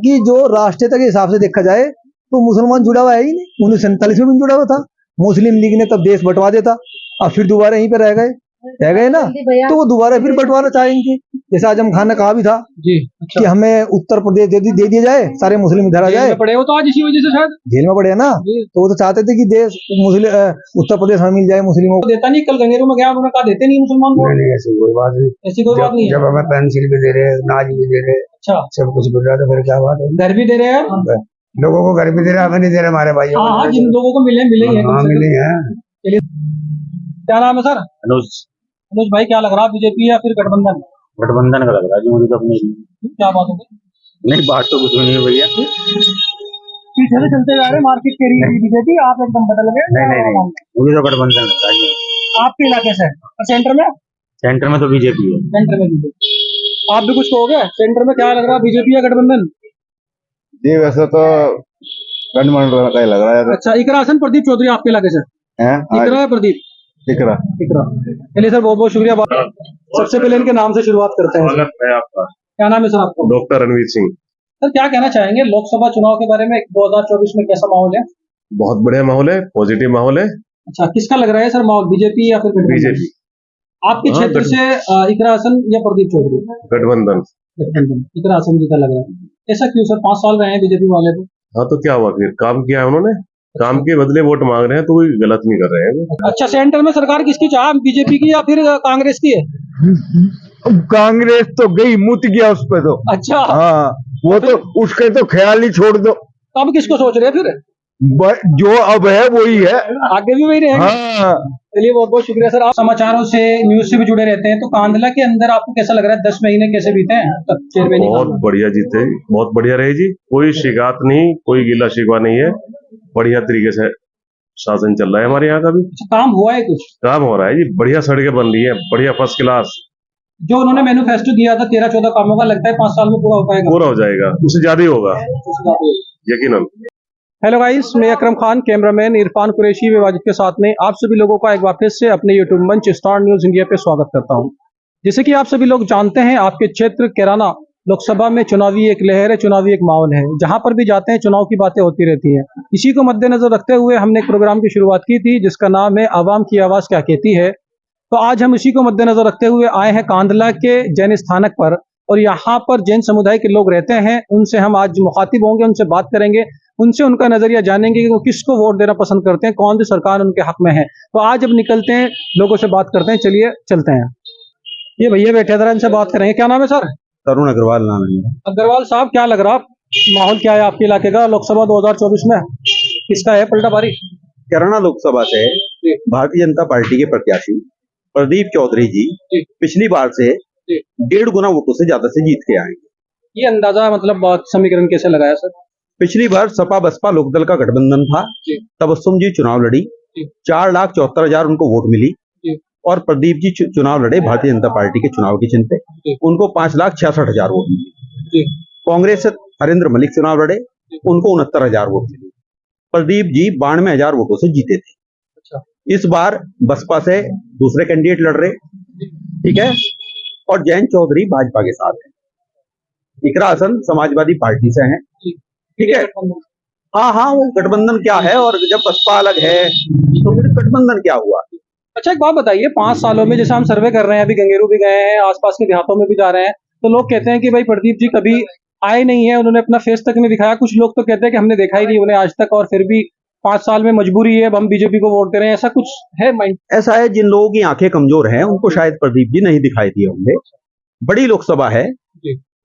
बाकी जो राष्ट्रीयता के हिसाब से देखा जाए तो मुसलमान जुड़ा हुआ है ही नहीं। 1947 में भी जुड़ा हुआ था। मुस्लिम लीग ने तब देश बंटवा देता, अब फिर दोबारा यहीं पे रह गए ना, तो वो दोबारा फिर बंटवारा चाहेंगे। जैसे आजम खान ने कहा भी था जी, अच्छा। कि हमें उत्तर प्रदेश दे दिया जाए, सारे मुस्लिम इधर आ जेल जाए। में पड़े हो तो आज इसी वजह से शायद जेल में पड़े हैं ना, तो वो तो चाहते थे कि देश मुस्लिम उत्तर प्रदेश हमें मिल जाए मुस्लिमों को। देता नहीं। कल गंगेरू में गया, उन्होंने कहा देते नहीं मुसलमान को। नहीं, ऐसी कोई बात नहीं। ऐसी कोई बात नहीं है। जब हमें पेंसिल भी दे रहे, नाज भी दे रहे, अच्छा, सब कुछ मिल रहा, तो फिर क्या बात है? घर भी दे रहे हैं। लोगों को घर भी दे रहे, हमें नहीं दे रहे, हमारे भाई। हाँ, जिन लोगों को मिले ही है। हाँ, मिले हैं। चलिए, क्या नाम है सर? अनुज भाई, क्या लग रहा है, बीजेपी या फिर गठबंधन? गठबंधन का लग रहा है जी मुझे तो अपनी। क्या बात हो गई? नहीं, बात तो कुछ भी नहीं है भैया। पीछे से चलते जा रहे, मार्केट के लिए बीजेपी, आप एकदम बदल गए। नहीं, मुझे तो गठबंधन लगता है जी। आपके इलाके से और सेंटर में? सेंटर में तो बीजेपी है। सेंटर में बीजेपी। आप भी कुछ कहोगे? सेंटर में क्या लग रहा है, बीजेपी या गठबंधन? जी वैसे तो गठबंधन का ही लग रहा है। अच्छा, इकरा हसन प्रदीप चौधरी आपके इलाके से? इकरा है प्रदीप? इकरा। चलिए सर, बहुत बहुत शुक्रिया। सबसे पहले इनके नाम से शुरुआत करते हैं। आपका क्या नाम है सर आपको? डॉक्टर रणवीर सिंह। सर, क्या कहना चाहेंगे लोकसभा चुनाव के बारे में? 2024 में कैसा माहौल है? बहुत बढ़िया माहौल है, पॉजिटिव माहौल है। अच्छा, किसका लग रहा है सर माहौल, बीजेपी या फिर गठबंधन? बीजेपी। आपके क्षेत्र से इकरा हसन या प्रदीप चौधरी? गठबंधन। गठबंधन, इकरा हसन जी का लग रहा है। ऐसा क्यों सर? 5 साल रहे हैं बीजेपी वाले तो। हाँ, तो क्या हुआ फिर? काम किया है उन्होंने, काम के बदले वोट मांग रहे हैं, तो कोई गलत नहीं कर रहे हैं। अच्छा, सेंटर में सरकार किसकी चाह, बीजेपी की या फिर कांग्रेस की है? कांग्रेस तो गई, मुत गया उस पे तो। अच्छा, हाँ, वो तो उसके तो ख्याल ही छोड़ दो। तो अब किसको सोच रहे हैं फिर? जो अब है वही है, आगे भी वही रहेंगे। हाँ। चलिए, बहुत बहुत शुक्रिया सर। आप समाचारों से, न्यूज से भी जुड़े रहते हैं, तो कांधला के अंदर आपको कैसा लग रहा है? 10 महीने कैसे बीते हैं तब चेयरमैन? बहुत बढ़िया जीते, बहुत बढ़िया रहे जी। कोई शिकायत नहीं, कोई गिला शिकवा नहीं है। बढ़िया तरीके से शासन चल रहा है हमारे यहाँ का भी। काम हुआ है कुछ? काम हो रहा है जी, बढ़िया सड़कें बन रही है, बढ़िया फर्स्ट क्लास। जो उन्होंने मैन्युफेस्टो दिया था 13-14 कामों का, लगता है 5 साल में पूरा हो पाएगा? पूरा हो जाएगा, उससे ज्यादा ही होगा यकीनन। हेलो गाइस, मैं अकरम खान, कैमरामैन इरफान कुरैशी व वाजिद के साथ में आप सभी लोगों का एक बार फिर से अपने यूट्यूब मंच स्टार न्यूज इंडिया पे स्वागत करता हूं। जैसे कि आप सभी लोग जानते हैं, आपके क्षेत्र कैराना लोकसभा में चुनावी एक लहर है, चुनावी एक माहौल है। जहां पर भी जाते हैं चुनाव की बातें होती रहती हैं। इसी को मद्देनजर रखते हुए हमने एक प्रोग्राम की शुरुआत की थी जिसका नाम है आवाम की आवाज क्या कहती है। तो आज हम इसी को मद्देनजर रखते हुए आए हैं कांधला के जैन स्थानक पर, और यहाँ पर जैन समुदाय के लोग रहते हैं। उनसे हम आज मुखातिब होंगे, उनसे बात करेंगे, उनसे उनका नजरिया जानेंगे कि वो किसको वोट देना पसंद करते हैं, कौन सी सरकार उनके हक में है। तो आज अब निकलते हैं, लोगों से बात करते हैं। चलिए चलते हैं। ये भैया बैठे थे, इनसे बात करेंगे। क्या नाम है सर? तरुण अग्रवाल नाम है। अग्रवाल साहब, क्या लग रहा माहौल क्या है आपके इलाके का लोकसभा 2024 में? किसका है पलटा भारी? कैराना लोकसभा से भारतीय जनता पार्टी के प्रत्याशी प्रदीप चौधरी जी पिछली बार से 1.5 गुना वोटों से ज्यादा से जीत के आएंगे। ये अंदाजा मतलब समीकरण कैसे लगाया सर? पिछली बार सपा बसपा लोकदल का गठबंधन था, तबस्सुम जी चुनाव लड़ी, 4,74,000 उनको वोट मिली, और प्रदीप जी चुनाव लड़े भारतीय जनता पार्टी के चुनाव के चिन्ह पे, उनको 5,66,000 वोट मिली। कांग्रेस से हरेंद्र मलिक चुनाव लड़े, उनको 69,000 वोट मिली। प्रदीप जी 92,000 वोटों से जीते थे। इस बार बसपा से दूसरे कैंडिडेट लड़ रहे, ठीक है, और जैन चौधरी भाजपा के साथ है, इकरा हसन समाजवादी पार्टी से हैं, ठीक है। हाँ, वो गठबंधन क्या है, और जब बसपा अलग है तो फिर गठबंधन क्या हुआ? अच्छा, एक बात बताइए, 5 सालों में जैसे हम सर्वे कर रहे हैं, अभी गंगेरू भी गए हैं, आसपास के देहातों में भी जा रहे हैं, तो लोग कहते हैं कि भाई प्रदीप जी कभी आए नहीं है, उन्होंने अपना फेस तक नहीं दिखाया। कुछ लोग तो कहते हैं कि हमने देखा ही नहीं उन्हें आज तक, और फिर भी 5 साल में मजबूरी है, अब हम बीजेपी को वोट दे रहे हैं। ऐसा कुछ है माइंड? ऐसा है, जिन लोगों की आंखें कमजोर हैं उनको शायद प्रदीप जी नहीं दिखाई दिए होंगे। बड़ी लोकसभा है,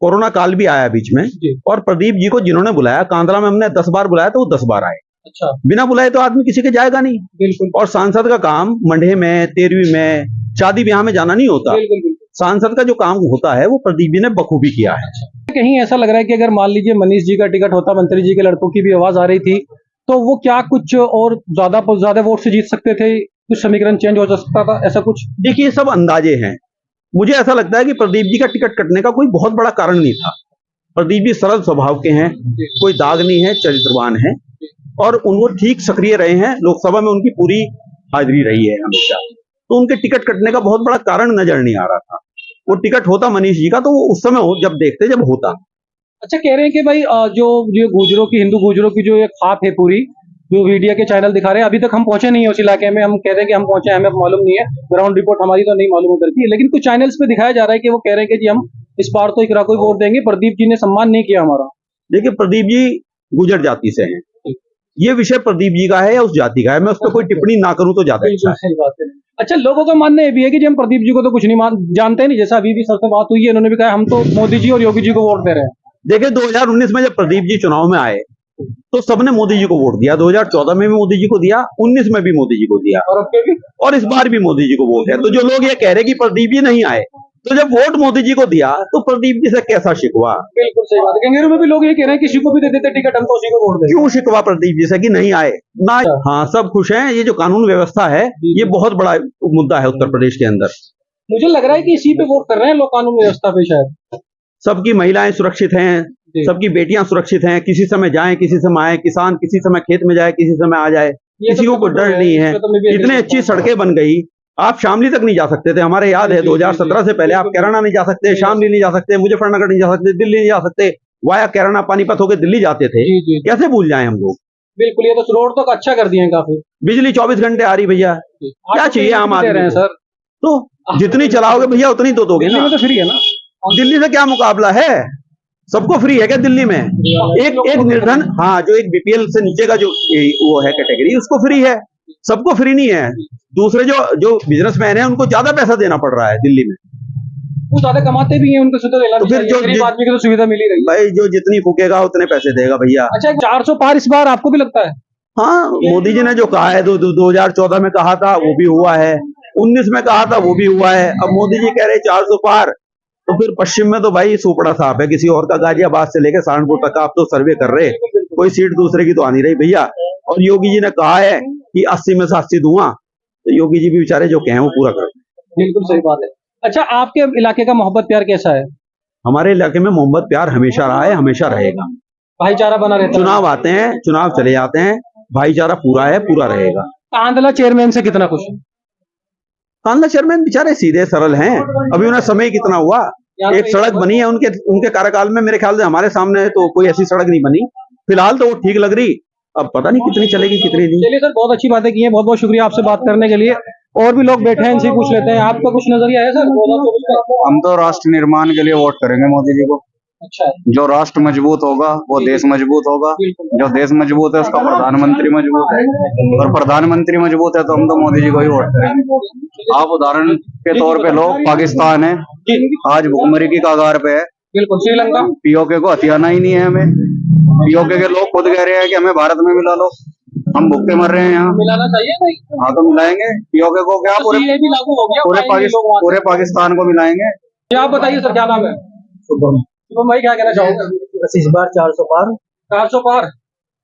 कोरोना काल भी आया बीच में, और प्रदीप जी को जिन्होंने बुलाया, कांधला में हमने 10 बार बुलाया तो वो 10 बार आए। अच्छा, बिना बुलाए तो आदमी किसी के जाएगा नहीं। बिल्कुल। और सांसद का काम मंडे में, 13वीं में, शादी ब्याह में जाना नहीं होता। बिल्कुल। सांसद का जो काम होता है वो प्रदीप जी ने बखूबी किया है। कहीं ऐसा लग रहा है कि अगर मान लीजिए मनीष जी का टिकट होता, मंत्री जी के लड़कों की भी आवाज आ रही थी, तो वो क्या कुछ और ज्यादा वोट से जीत सकते थे? कुछ समीकरण चेंज हो सकता था, ऐसा कुछ? देखिए, सब अंदाजे हैं। मुझे ऐसा लगता है कि प्रदीप जी का टिकट कटने का कोई बहुत बड़ा कारण नहीं था। प्रदीप जी सरल स्वभाव के हैं, कोई दाग नहीं है, चरित्रवान है, और उनको ठीक सक्रिय रहे हैं। लोकसभा में उनकी पूरी हाजिरी रही है हमेशा, तो उनके टिकट कटने का बहुत बड़ा कारण नजर नहीं आ रहा था। वो टिकट होता मनीष जी का तो वो उस समय जब देखते जब होता, अच्छा, कह रहे हैं कि भाई जो गुजरों की, हिंदू गुजरों की जो एक खाप है पूरी, जो मीडिया के चैनल दिखा रहे हैं, अभी तक हम पहुंचे नहीं है उस इलाके में। हम कह रहे हैं कि हम पहुंचे हैं, हमें मालूम नहीं है, ग्राउंड रिपोर्ट हमारी तो नहीं मालूम उधर की, लेकिन कुछ चैनल्स पे दिखाया जा रहा है कि वो कह रहे हैं कि जी हम इस बार तो इकरा को ही वोट देंगे, प्रदीप जी ने सम्मान नहीं किया हमारा। देखिए, प्रदीप जी गुजर जाति से हैं, ये विषय प्रदीप जी का है या उस जाति का है, मैं उस पर कोई टिप्पणी ना करूं तो ज्यादा अच्छा बिल्कुल है। सही बात है। अच्छा, लोगों का मानना ये भी है कि जी हम प्रदीप जी को तो कुछ नहीं जानते नहीं, जैसा अभी भी सबसे बात हुई है, इन्होंने भी कहा हम तो मोदी जी और योगी जी को वोट दे रहे हैं। देखिए, 2019 में जब प्रदीप जी चुनाव में आए तो सबने मोदी जी को वोट दिया, 2014 में भी मोदी जी को दिया, 19 में भी मोदी जी को दिया, और अब के भी और इस बार भी मोदी जी को वोट है। तो जो लोग ये कह रहे हैं कि प्रदीप जी नहीं आए, तो जब वोट मोदी जी को दिया तो प्रदीप जी से कैसा शिकवा? बिल्कुल सही बात है। गंगेरू में भी लोग ये कह रहे हैं किसी को भी दे देते टिकट, हम तो उसी को वोट देंगे। क्यों शिकवा प्रदीप जी से कि नहीं आए ना? हाँ, सब खुश हैं। ये जो कानून व्यवस्था है, ये बहुत बड़ा मुद्दा है उत्तर प्रदेश के अंदर। मुझे लग रहा है कि इसी पे वोट कर रहे हैं लोग, कानून व्यवस्था पे शायद। सबकी महिलाएं सुरक्षित हैं, जी। सबकी बेटियां सुरक्षित हैं, किसी समय जाए किसी समय आए, किसान किसी समय खेत में जाए किसी समय आ जाए, ये किसी तो को कोई बिल्कुल डर है, नहीं इस है। पे तो मैं भी इतनी agree अच्छी करता हूँ। सड़कें बन गई, आप शामली तक नहीं जा सकते थे, हमारे याद है जी, जी, 2017 से पहले आप बिल्कुल। कैराना नहीं जा सकते, जी, शामली नहीं जा सकते, मुजफ्फरनगर नहीं जा सकते, दिल्ली नहीं जा सकते, वाया कैराना पानीपत होकर दिल्ली जाते थे। जी, जी, कैसे भूल जाए हम लोग? बिल्कुल। ये तो रोड तो अच्छा कर दिए हैं काफी। बिजली 24 घंटे आ रही भैया, क्या आपको चाहिए फ्री आम भी दे आदमी रहे हैं को? सर। तो जितनी चलाओगे भैया उतनी तो दोगे दिल्ली ना। में तो फ्री है ना। दिल्ली से क्या मुकाबला है? सबको फ्री है क्या दिल्ली में? एक निर्धन, हाँ, जो एक बीपीएल से नीचे का जो वो है कैटेगरी, उसको फ्री है, सबको फ्री नहीं है। दूसरे जो बिजनेसमैन है उनको ज्यादा पैसा देना पड़ रहा है दिल्ली में। वो ज्यादा कमाते भी हैं, उनको सुविधा लेना तो भी फिर चाहिए। जो गरीब आदमी को तो सुविधा मिल ही रही है। भाई जो जितनी फूकेगा उतने पैसे देगा भैया। अच्छा, 400 पार इस बार आपको भी लगता है? हाँ, मोदी जी ने जो कहा है 2014 में कहा था वो भी हुआ है, 19 में कहा था वो भी हुआ है, अब मोदी जी कह रहे 400 पार। तो फिर पश्चिम में तो भाई सुपड़ा साफ है, किसी और का गाजियाबाद से लेकर सहारनपुर तक का आप तो सर्वे कर रहे, कोई सीट दूसरे की तो आ नहीं रही भैया। और योगी जी ने कहा है कि 80 में से 80 दूंगा, तो योगी जी भी बेचारे जो कहें वो पूरा कर। बिल्कुल सही बात है। अच्छा, आपके इलाके का मोहब्बत प्यार कैसा है? हमारे इलाके में मोहब्बत प्यार हमेशा रहा है, हमेशा रहेगा। भाईचारा बना रहता है? चुनाव आते हैं, चुनाव चले जाते हैं, भाईचारा पूरा है, पूरा रहेगा। कांदला चेयरमैन से कितना खुश है? कांदला चेयरमैन बेचारे सीधे सरल हैं, अभी उन्हें समय कितना हुआ, एक सड़क बनी है उनके कार्यकाल में, मेरे ख्याल से हमारे सामने तो कोई ऐसी सड़क नहीं बनी फिलहाल, तो वो ठीक लग रही, अब पता नहीं कितनी चलेगी कितनी नहीं। चलिए सर, बहुत अच्छी बातें की हैं, बहुत बहुत शुक्रिया आपसे बात करने के लिए। और भी लोग बैठे हैं, इनसे पूछ लेते हैं, आपका कुछ नजरिया है सर 2024 का? हम तो राष्ट्र निर्माण के लिए वोट करेंगे मोदी जी को। अच्छा, जो राष्ट्र मजबूत होगा वो देश मजबूत होगा, जो देश मजबूत है उसका प्रधानमंत्री मजबूत है, और प्रधानमंत्री मजबूत है तो हम तो मोदी जी को ही वोट करेंगे। आप उदाहरण के तौर पे लो, पाकिस्तान है आज भुखमरी की कगार पे है, बिल्कुल। श्रीलंका? पीओके को हथियाना ही नहीं है हमें, पीओके के लोग खुद कह रहे हैं कि हमें भारत में मिला लो, हम भूखे मर रहे हैं यहाँ। मिलाना चाहिए भाई। हाँ तो मिलाएंगे, पीओके को क्या पूरे ये भी लागू हो गया, पूरे पाकिस्तान को मिलाएंगे। आप बताइए सर, क्या नाम है? शुभम भाई, क्या कहना चाहोगे? बस इस बार 400 पार। 400 पार,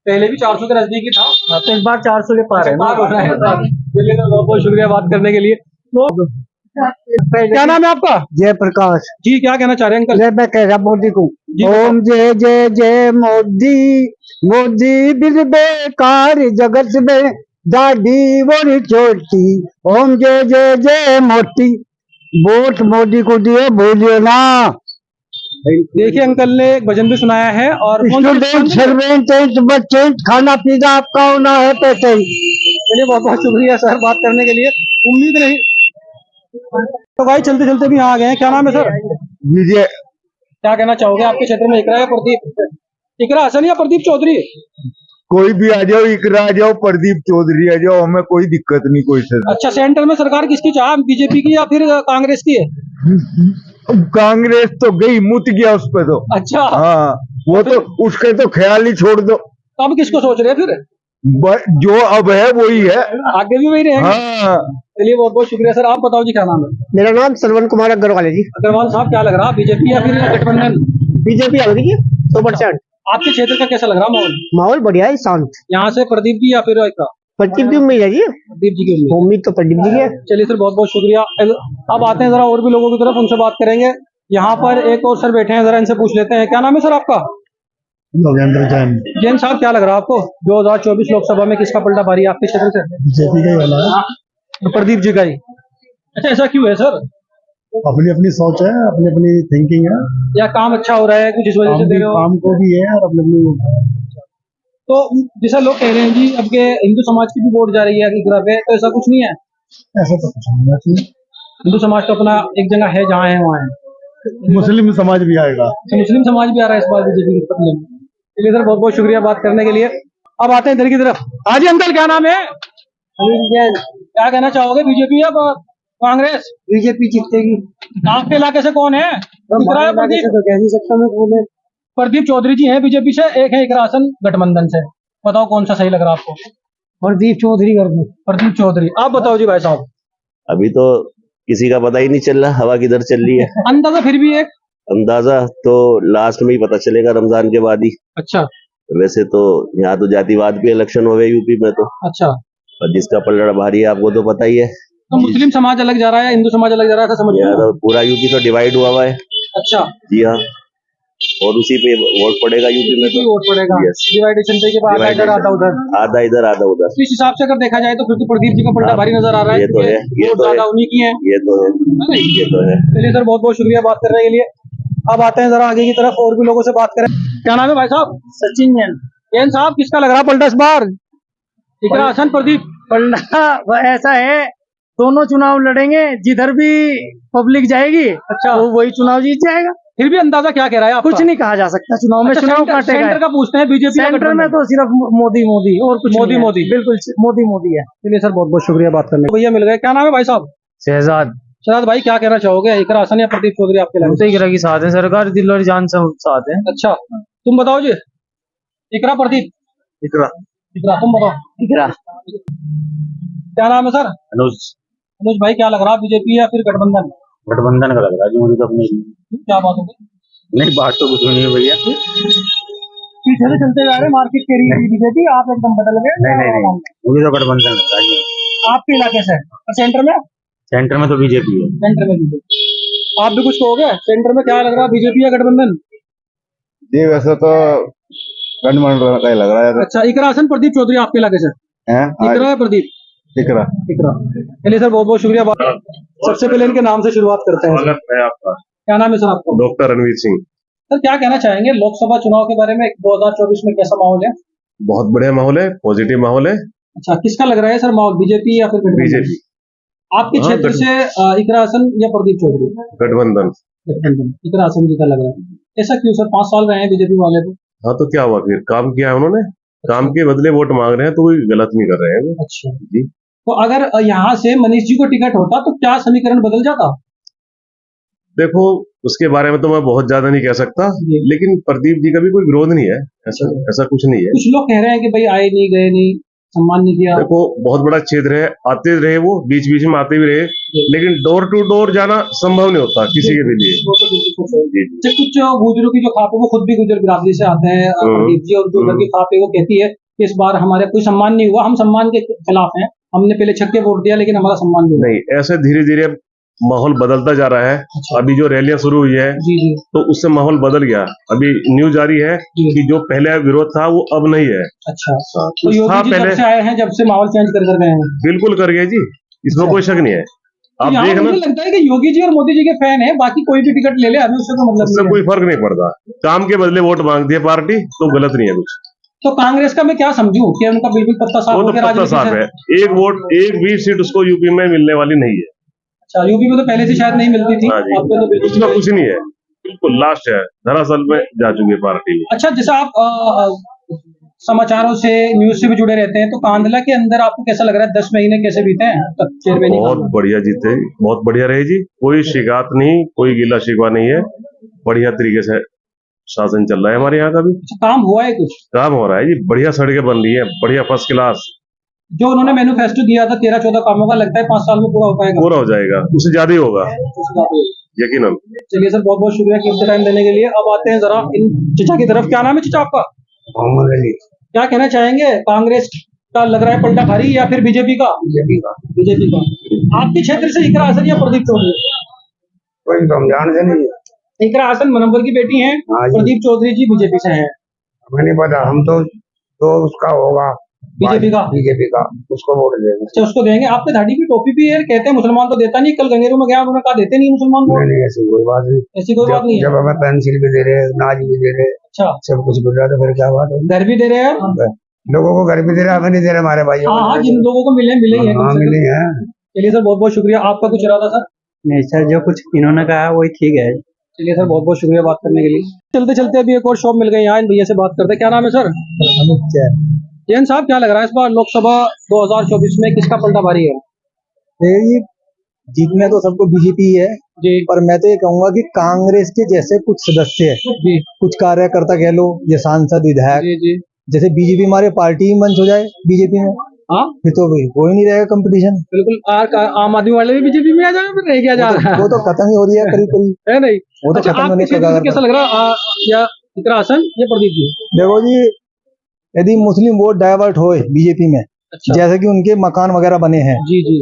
पहले भी 400 के नजदीक ही था। हाँ, तो इस बार 400 के पार है ना। पार हो रहा है। चलिए सर, बहुत बहुत शुक्रिया बात करने के लिए। तो क्या नाम है आपका? जयप्रकाश जी, क्या कहना चाह रहे हैं अंकल? जय, मैं कह रहा मोदी को, जी, ओम जय जय जय मोदी, मोदी बिल बेकार जगत में दाढ़ी बड़ी छोटी, ओम जय जय जय मोदी, वोट मोदी को दिए, भूलिए ना। देखिए, अंकल ने एक भजन भी सुनाया है। और स्टूडेंट सर्वेंट बच्चे खाना पीना आपका होना है पैसे ही। चलिए, बहुत बहुत शुक्रिया सर बात करने के लिए। उम्मीद नहीं तो भाई, चलते चलते भी यहाँ आ गए हैं। क्या नाम है सर? विजय। क्या कहना चाहोगे, आपके क्षेत्र में इकरा या प्रदीप? इकरा हसन या प्रदीप चौधरी? कोई भी आ जाओ, इकरा आ जाओ, प्रदीप चौधरी आ जाओ, हमें कोई दिक्कत नहीं कोई से। अच्छा, सेंटर में सरकार किसकी चाह, बीजेपी की या फिर कांग्रेस की है? कांग्रेस तो गई, मुत गया उस पे तो। अच्छा, हाँ, वो तो उसके तो ख्याल ही छोड़ दो, तो अब किसको सोच रहे हैं फिर? जो अब है वही है। आगे भी वही रहेगा। हाँ, चलिए, बहुत बहुत शुक्रिया सर। आप बताओ जी, क्या नाम है? मेरा नाम श्रवण कुमार अग्रवाल है जी। अग्रवाल साहब, क्या लग रहा है, बीजेपी या फिर गठबंधन? बीजेपी आ रही है 100%। आपके क्षेत्र का कैसा लग रहा माहौल? माहौल बढ़िया है, शांत। यहाँ से प्रदीप जी या फिर इकरा? प्रदीप की उम्मीद है जी, प्रदीप जी की उम्मीद। उम्मीद तो प्रदीप जी की है। चलिए सर, बहुत बहुत शुक्रिया। अब आते हैं जरा और भी लोगों की तरफ, उनसे बात करेंगे। यहाँ पर एक और सर बैठे हैं, जरा इनसे पूछ लेते हैं। क्या नाम है सर आपका? योगेंद्र जैन। जैन साहब, क्या लग रहा है आपको 2024 लोकसभा में किसका पलटा भारी है आपके क्षेत्र से? बीजेपी का ही वाला है। प्रदीप जी का ही। अच्छा, ऐसा क्यों है सर? अपनी अपनी सोच है, अपनी अपनी थिंकिंग है, या काम अच्छा हो रहा है कुछ इस वजह से दे रहे हो? काम को भी है और अपनी अपनी तो जैसा लोग कह रहे हैं जी अब के हिंदू समाज की भी वोट जा रही है इकरा पे, तो ऐसा कुछ नहीं है? ऐसा तो कुछ नहीं है। हिंदू समाज तो अपना एक जगह है, जहाँ है वहाँ है। मुस्लिम समाज भी आएगा। तो मुस्लिम समाज भी आ रहा है इस बार बीजेपी के पक्ष में। चलिए सर, बहुत बहुत शुक्रिया बात करने के लिए। अब आते हैं इधर की तरफ। हाँ जी अंकल, क्या नाम है? क्या कहना चाहोगे, बीजेपी या कांग्रेस? बीजेपी जीतेगी। आपके इलाके से कौन है? इकरा या प्रदीप? तो कह नहीं सकता मैं बोले। प्रदीप चौधरी जी हैं बीजेपी से, एक है इकरासन गठबंधन से। बताओ कौन सा सही लग रहा है आपको? प्रदीप चौधरी कर दो। प्रदीप चौधरी। आप बताओ जी भाई साहब। अभी तो किसी का पता ही नहीं चल रहा हवा किधर चल रही है। अंदाजा फिर भी एक? अंदाजा तो लास्ट में ही पता चलेगा, रमजान के बाद ही। अच्छा वैसे तो यहाँ तो जातिवाद पे इलेक्शन हो गए यूपी में तो, अच्छा। और जिसका पलड़ा भारी है आपको तो पता ही है। तो मुस्लिम समाज अलग जा रहा है, हिंदू समाज अलग जा रहा है, ऐसा समझ यहाँ तो पूरा यूपी तो डिवाइड हुआ हुआ है। अच्छा, जी हाँ, और उसी पे वोट पड़ेगा यूपी में तो। वोट पड़ेगा Yes. डिवाइडेशन पे के बाद आधा इधर आधा उधर। आधा इधर आधा उधर। तो इस हिसाब से अगर देखा जाए तो फिर तो प्रदीप जी का पलटा भारी नजर आ रहा है। ये तो है, ये वोट तो है। ज्यादा उन्हीं की है। ये तो है, ये तो है। चलिए सर, बहुत बहुत शुक्रिया बात करने के लिए। अब आते हैं जरा आगे की तरफ, और भी लोगों से बात करें। क्या नाम है भाई साहब? सचिन जैन। जैन साहब, किसका लग रहा है पलटा इस बार? इकरा हसन प्रदीप? पलटा ऐसा है, दोनों चुनाव लड़ेंगे, जिधर भी पब्लिक जाएगी अच्छा, तो वही चुनाव जीत जाएगा। फिर भी अंदाजा क्या कह रहा है आपका? कुछ नहीं कहा जा सकता चुनाव में। अच्छा, चुनाव सेंटर काटेगा। का पूछते हैं, बीजेपी सेंटर में तो सिर्फ मोदी मोदी और कुछ मोदी नहीं है। मोदी। बिल्कुल मोदी मोदी है। चलिए सर, बहुत बहुत शुक्रिया बात करने। भैया मिल गए। क्या नाम है भाई साहब? शहजाद। शहजाद भाई, क्या कहना चाहोगे, इकरा हसन या प्रदीप चौधरी आपके हम लिए? तो इकरा की साथ है, सरकार दिल और जान से साथ है। अच्छा, तुम बताओ जी। इकरा प्रदीप? इकरा। इकरा, तुम बताओ। इकरा। क्या नाम है सर? अनुज। अनुज भाई, क्या लग रहा है, बीजेपी या फिर गठबंधन? गठबंधन का लग रहा है जी मुझे तो अपनी। क्या बात हो गई? नहीं, बात तो कुछ नहीं है भैया। पीछे से चलते जा रहे, मार्केट के रही बीजेपी, आप एकदम बदल गए। नहीं, मुझे तो गठबंधन लगता है। आपके इलाके से? और सेंटर में? सेंटर में तो बीजेपी है। सेंटर में बीजेपी। आप भी कुछ कहोगे, सेंटर में क्या लग रहा है, बीजेपी या गठबंधन? जी वैसे तो गठबंधन का ही लग रहा है। अच्छा, इकरा हसन प्रदीप चौधरी आपके इलाके से? इकरा या प्रदीप? इकरा। इकरा। चलिए सर, बहुत बहुत शुक्रिया बात। सबसे पहले इनके नाम से शुरुआत करते हैं। स्वागत है आपका। क्या नाम है सर आपका? डॉक्टर रणवीर सिंह। सर, क्या कहना चाहेंगे लोकसभा चुनाव के बारे में? 2024 में कैसा माहौल है? बहुत बढ़िया माहौल है, पॉजिटिव माहौल है। अच्छा, किसका लग रहा है सर माहौल, बीजेपी या फिर गठबंधन? बीजेपी। आपके हाँ, क्षेत्र से इकरा हसन या प्रदीप चौधरी? गठबंधन। गठबंधन। इकरा हसन जी का लग रहा है। ऐसा क्यों सर, 5 साल रहे हैं बीजेपी वाले तो? हाँ तो क्या हुआ, फिर काम किया है उन्होंने, काम के बदले वोट मांग रहे हैं तो कोई गलत नहीं कर रहे हैं वो। अच्छा जी। तो अगर यहाँ से मनीष जी को टिकट होता तो क्या समीकरण बदल जाता? देखो, उसके बारे में तो मैं बहुत ज्यादा नहीं कह सकता, लेकिन प्रदीप जी का भी कोई विरोध नहीं है, ऐसा ऐसा कुछ नहीं है। कुछ लोग कह रहे हैं कि भाई आए नहीं, गए नहीं, सम्मान नहीं किया। देखो, बहुत बड़ा क्षेत्र है, आते रहे वो, बीच बीच में आते भी रहे, लेकिन डोर टू डोर जाना संभव नहीं होता किसी के भी लिए। वो तो बिल्कुल सही है। अच्छा, कुछ गुजरों की जो खाप है वो खुद भी गुजर बिरादरी से आते हैं प्रदीप जी, और जो घर की खाप है वो कहती है कि इस बार हमारे कोई सम्मान नहीं हुआ, हम सम्मान के खिलाफ हैं, हमने पहले छक्के वोट दिया लेकिन हमारा सम्मान नहीं हुआ। नहीं, ऐसे धीरे धीरे माहौल बदलता जा रहा है। अभी जो रैलियां शुरू हुई है जी जी, तो उससे माहौल बदल गया। अभी न्यूज आ रही है कि जो पहले विरोध था वो अब नहीं है। अच्छा, हाँ, तो योगी था जी जब पहले, से आए हैं, जब से माहौल चेंज कर गए हैं। बिल्कुल कर गए जी, इसमें कोई शक नहीं है। तो आप यहाँ देखना, मुझे लगता है कि योगी जी और मोदी जी के फैन है, बाकी कोई भी टिकट ले ले, हमें उससे तो मतलब उससे नहीं है। कोई फर्क नहीं पड़ता, काम के बदले वोट मांगती है पार्टी तो गलत नहीं है कुछ। तो कांग्रेस का मैं क्या समझूं कि उनका बिल्कुल पत्ता साफ वो हो तो गया पत्ता राजनीति साफ से? है, एक वोट, एक भी सीट उसको यूपी में मिलने वाली नहीं है। अच्छा, यूपी में तो पहले से शायद नहीं मिलती थी। हाँ जी, आपको तो बिल्कुल उसका कुछ नहीं है, बिल्कुल लास्ट है, धरातल में जा चुकी है पार्टी। अच्छा, जैसा आप समाचारों से, न्यूज से भी जुड़े रहते हैं, तो कांधला के अंदर आपको कैसा लग रहा है, 10 महीने कैसे बीते हैं तक चेयरमैन? बहुत बढ़िया जीते, बहुत बढ़िया रहे जी, कोई शिकायत नहीं, कोई गिला शिकवा नहीं है, बढ़िया तरीके से शासन चल रहा है हमारे यहाँ का भी। काम हुआ है कुछ? काम हो रहा है जी, बढ़िया सड़कें बन रही है, बढ़िया फर्स्ट क्लास। जो उन्होंने मैनिफेस्टो दिया था 13-14 कामों का, लगता है 5 साल में पूरा हो पाएगा? पूरा हो जाएगा, उससे ज्यादा ही होगा यकीनन। चलिए सर, बहुत बहुत शुक्रिया कीमती टाइम देने के लिए। अब आते हैं जरा इन चिचा की तरफ। क्या नाम है चिचा आपका? मोहम्मद अली। क्या कहना चाहेंगे, कांग्रेस का लग रहा है पलटा भारी या फिर बीजेपी का? बीजेपी का। आपके क्षेत्र से इकरा हसन या प्रदीप चौधरी? कोई रमजान से नहीं है। इकरा हसन मनोवर की बेटी हैं, हाँ जी। प्रदीप चौधरी जी बीजेपी से हैं। हमें नहीं पता, हम तो उसका होगा बीजेपी का? बीजेपी का उसको वोट देंगे। अच्छा, उसको देंगे। आपके दाढ़ी की टोपी भी है, कहते हैं मुसलमान तो देता नहीं। कल गंगेरू में गया, उन्होंने कहा देते नहीं मुसलमान वोट। नहीं ऐसी कोई बात नहीं। ऐसी कोई बात नहीं है। जब हमें पेंसिल भी दे रहे, नाज भी दे रहे, अच्छा, सब कुछ मिल रहा, तो फिर क्या बात है? घर भी दे रहे हैं। लोगों को घर भी दे रहे, हमें नहीं दे रहे, हमारे भाई। हाँ हाँ, जिन लोगों को मिले मिले ही हैं। हाँ मिले हैं। चलिए सर, बहुत बहुत शुक्रिया। आपका कुछ इरादा सर? नहीं सर, जो कुछ इन्होंने कहा वही ठीक है। चलिए सर, बहुत बहुत शुक्रिया बात करने के लिए। चलते चलते अभी एक और शॉप मिल गई, यहाँ इन भैया से बात करते हैं। क्या नाम है सर? अमित जैन। जैन साहब, क्या लग रहा है इस बार लोकसभा 2024 में किसका पलटा भारी है? ये जीतना तो सबको बीजेपी है, जी पर मैं तो ये कहूंगा कि कांग्रेस के जैसे कुछ सदस्य है, जी कुछ कार्यकर्ता कह लो, ये सांसद विधायक, जी जी। जैसे बीजेपी हमारे पार्टी ही मंच हो जाए बीजेपी में, हाँ फिर तो हो ही नहीं रहेगा कंपटीशन। बिल्कुल। आम आदमी वाले भी बीजेपी में आ जाए, फिर नहीं किया जा रहा है। वो तो खत्म ही हो रही है करीब करीब, है नहीं? वो तो अच्छा, खत्म आपके होने क्षेत्र का में कैसा लग रहा है? या इकरा हसन या प्रदीप जी? देखो जी, यदि मुस्लिम वोट डाइवर्ट होए बीजेपी में, अच्छा जैसे कि उनके मकान वगैरह बने हैं जी जी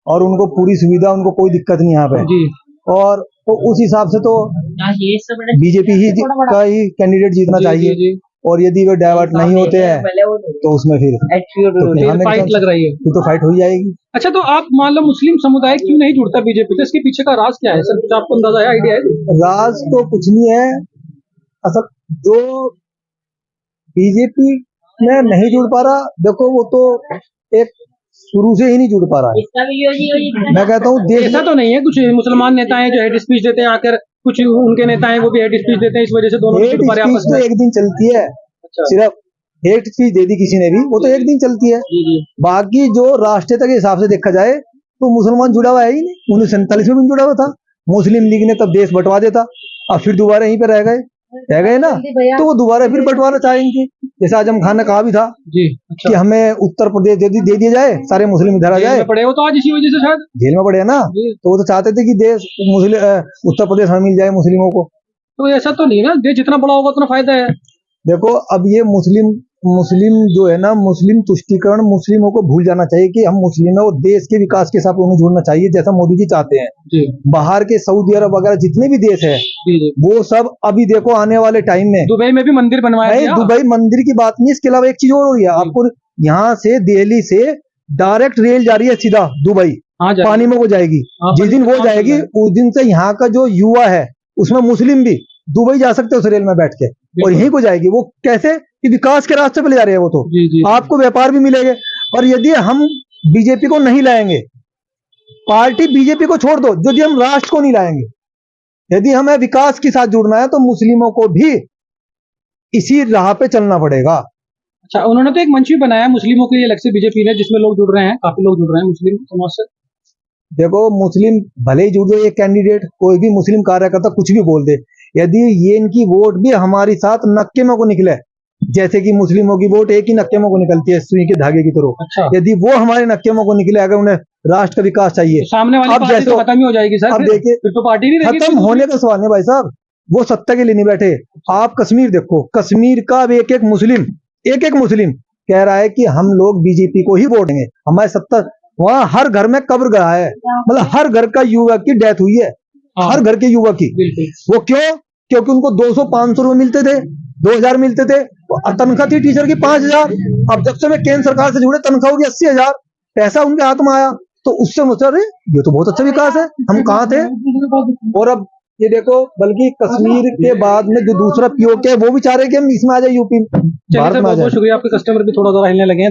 और उनको पूरी सुविधा, उनको कोई दिक्कत नहीं यहाँ पे, जी। और तो उस हिसाब से तो बीजेपी ही का ही कैंडिडेट जीतना जी, चाहिए। जी, जी। और यदि वे डाइवर्ट नहीं होते हैं तो उसमें फिर फिर फाइट लग रही है। फिर तो फाइट हो ही जाएगी। अच्छा, तो आप मान लो मुस्लिम समुदाय क्यों नहीं जुड़ता बीजेपी से? इसके पीछे का राज क्या है सर? कुछ आपको अंदाजा है, आइडिया है? राज तो कुछ नहीं है असल, जो बीजेपी में नहीं जुड़ पा रहा, देखो वो तो एक शुरू से ही नहीं जुड़ पा रहा है। मैं कहता हूँ देश ऐसा तो नहीं है, कुछ मुसलमान नेता हैं जो हेड स्पीच देते हैं आकर, कुछ उनके नेता हैं वो भी हेड स्पीच देते हैं, इस वजह से दोनों नहीं हेट जुड़ पा रहे स्पीच आपस तो में। एक दिन चलती है, अच्छा सिर्फ हेट स्पीच दे दी किसी ने भी, वो तो एक दिन चलती है। जी जी बाकी जो राष्ट्रीयता के हिसाब से देखा जाए तो मुसलमान जुड़ा हुआ है ही नहीं। 1947 में भी जुड़ा हुआ था, मुस्लिम लीग ने तब देश बंटवा देता, अब फिर दोबारा यहीं पे रह गए ना, तो वो दोबारा फिर बंटवारा चाहेंगे। जैसे आजम खान ने कहा भी था जी। कि अच्छा, हमें उत्तर प्रदेश दे दिया जाए, सारे मुस्लिम इधर आ जेल जाए। में पड़े हो तो आज इसी वजह से शायद। जेल में पड़े हैं ना, जी। तो वो तो चाहते थे कि देश उत्तर प्रदेश हमें मिल जाए मुस्लिमों को। तो ऐसा तो नहीं ना, देश जितना बड़ा होगा उतना फायदा है। देखो अब ये मुस्लिम जो है ना, मुस्लिम तुष्टीकरण, मुस्लिमों को भूल जाना चाहिए कि हम मुस्लिम है, और देश के विकास के साथ उन्हें जुड़ना चाहिए जैसा मोदी जी चाहते हैं। जी बाहर के सऊदी अरब वगैरह जितने भी देश है, जी जी। वो सब अभी देखो आने वाले टाइम में, दुबई में भी मंदिर बनवाया नहीं गया। दुबई मंदिर की बात नहीं, इसके अलावा एक चीज और हो रही है आपको, यहाँ से दिल्ली से डायरेक्ट रेल जा रही है सीधा दुबई, हाँ जाएगी। पानी में वो जाएगी। हाँ, जिस दिन वो हाँ, जाएगी उस दिन से यहाँ का जो युवा है उसमें मुस्लिम भी दुबई जा सकते हैं उस रेल में बैठ के, और यहीं को जाएगी। वो कैसे कि विकास के रास्ते पे ले जा रहे हैं वो तो, जी जी। आपको व्यापार भी मिलेंगे। और यदि हम बीजेपी को नहीं लाएंगे, पार्टी बीजेपी को छोड़ दो, यदि हम राष्ट्र को नहीं लाएंगे, यदि हमें विकास के साथ जुड़ना है तो मुस्लिमों को भी इसी राह पे चलना पड़ेगा। अच्छा, उन्होंने तो एक मंच भी बनाया मुस्लिमों के लिए अलग से बीजेपी ने, जिसमें लोग जुड़ रहे हैं, काफी लोग जुड़ रहे हैं मुस्लिम समाज से। देखो मुस्लिम भले ही जुड़ जाए, एक कैंडिडेट कोई भी मुस्लिम कार्यकर्ता कुछ भी बोल दे, यदि ये इनकी वोट भी हमारे साथ नक्के में को निकले, जैसे कि मुस्लिमों की वोट एक ही नक्के में को निकलती है सुई के धागे की तरह, अच्छा, यदि वो हमारे नक्के में को निकले, अगर उन्हें राष्ट्र का विकास चाहिए, तो सामने वाली अब पार्टी जैसे तो खत्म ही हो जाएगी सर। अब फिर देखिए फिर तो पार्टी नहीं रहेगी। खत्म होने का सवाल नहीं भाई साहब, वो सत्ता के लिए नहीं बैठे। आप कश्मीर देखो, कश्मीर का अब एक एक मुस्लिम कह रहा है कि हम लोग बीजेपी को ही वोट देंगे, हमारे सत्ता। वहां हर घर में कब्र गया है, मतलब हर घर का युवक की डेथ हुई है, हाँ, हर घर के युवक की। बिल्कुल। वो क्यों? क्योंकि उनको 200-500 रुपए मिलते थे, 2000 मिलते थे, और तनख्वाह थी टीचर की 5000। अब जब से मैं केंद्र सरकार से जुड़े, तनख्वाह होगी 80,000, पैसा उनके हाथ में आया, तो उससे मुझे अरे ये तो बहुत अच्छा विकास है, हम कहाँ थे। और अब ये देखो, बल्कि कश्मीर के बाद में जो दूसरा पीओके है वो भी चाह रहे कि हम इसमें आ जाए, यूपी चलिए भारत सर, में आ बहुत जाए। बहुत शुक्रिया। आपके कस्टमर भी थोड़ा हिलने लगे हैं।